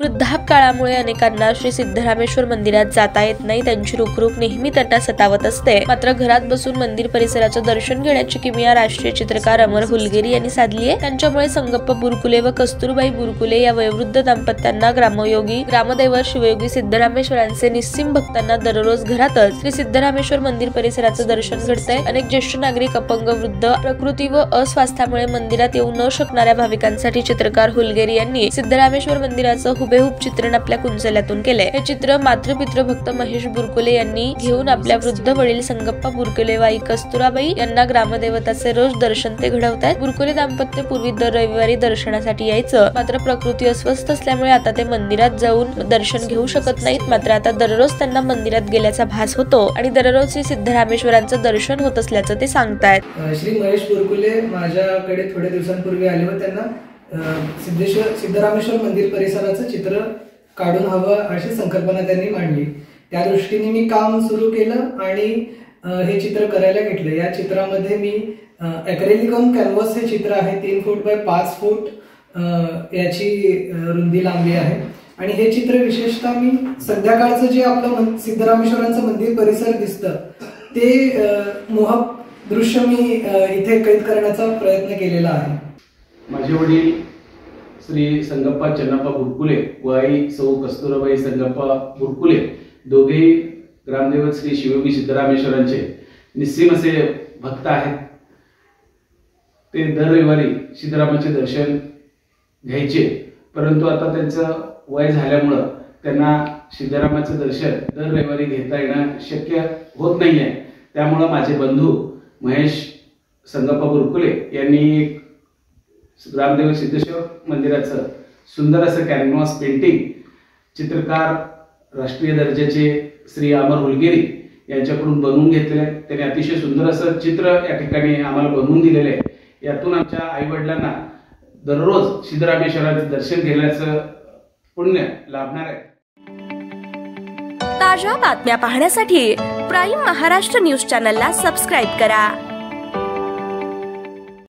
वृद्धापकाळामुळे अनेकांना श्री सिद्धरामेश्वर मंदिरात जाता येत नाही। त्यांची रुखरुख नेहमी त्यांना सतावत असते। मात्र घरात बसून मंदिर परिसराचं दर्शन घेण्याची किमया राष्ट्रीय चित्रकार अमर हुलगेरी यांनी साधली आहे। त्यांच्यामुळे संगप्पा बुरकुले व कस्तुरबाई बुरकुले या वयोवृद्ध दाम्पत्यांना ग्रामयोगी ग्रामदैवत शिवयोगी सिद्धरामेश्वरांचे निस्सीम भक्तांना दररोज घरातच श्री सिद्धरामेश्वर मंदिर परिसराचं दर्शन घडतंय। अनेक ज्येष्ठ नागरिक, अपंग, वृद्ध, प्रकृती व अस्वास्थ्यामुळे मंदिरात येऊ न शकणाऱ्या भाविकांसाठी चित्रकार हुलगेरी यांनी सिद्धरामेश्वर मंदिराचं हुबेहूब चित्रण आपल्या कुंचल्यातून केलंय। हे चित्र मातृपितृ भक्त महेश बुरकुले यांनी घेऊन आपल्या वृद्ध वडील संगप्पा बुरकुले व आई कस्तुराबाई यांना ग्रामदेवताचे रोज दर्शन ते घडवतायत। बुरकुले दाम्पत्य पूर्वी दर रविवारी दर्शनासाठी यायचं, मात्र प्रकृती अस्वस्थ असल्यामुळे आता ते मंदिरात जाऊन दर्शन घेऊ शकत नाहीत। मात्र आता दररोज त्यांना मंदिरात गेल्याचा भास होतो आणि दररोज श्री सिद्धरामेश्वरांचं दर्शन होत असल्याचं ते सांगतायत। श्री महेश बुरकुले माझ्याकडे थोड्या दिवसांपूर्वी आले व त्यांना सिद्धरामेश्वर मंदिर परिसराचं चित्र काढून हवं अशी संकल्पना त्यांनी मांडली। त्या दृष्टीने मी काम सुरू केलं आणि हे चित्र करायला घेतलं। या चित्रामध्ये मी ॲक्रेलिक ऑन कॅनव्हास हे चित्र आहे। 3 फूट बाय 5 फूट याची रुंदी लांबी आहे आणि हे चित्र विशेषतः मी संध्याकाळचं जे आपलं सिद्धरामेश्वरांचं मंदिर परिसर दिसतं ते मोहक दृश्य मी इथे कैद करण्याचा प्रयत्न केलेला आहे। माझे वडील श्री संगप्पा चन्नप्पा बुरकुले व आई सौ कस्तुराबाई संगप्पा बुरकुले दोघेही ग्रामदेवत श्री शिवयोगी सिद्धरामेश्वरांचे निस्सीम असे भक्त आहेत। ते दर रविवारी सिद्धरामाचे दर्शन घ्यायचे, परंतु आता त्यांचं वय झाल्यामुळं त्यांना सिद्धरामाचं दर्शन दर रविवारी घेता येणं शक्य होत नाही आहे। त्यामुळं माझे बंधू महेश संगप्पा बुरकुले यांनी ग्रामदेव सिद्धेश्वर मंदिराचं सुंदर असं कॅनव्हास पेंटिंग चित्रकार राष्ट्रीय दर्जाचे श्री अमर हुलगेरी यांच्याकडून बनवून घेतलेलं आहे। त्यांनी अतिशय सुंदर असं चित्र या ठिकाणी आम्हाला बनवून दिलेलं आहे। यातून आमच्या आई वडिलांना दररोज सिद्धरामेश्वराचं दर्शन घेण्याचं पुण्य लाभणार आहे। ताज्या बातम्या पाहण्यासाठी प्राईम महाराष्ट्र न्यूज चॅनलला सबस्क्राईब करा।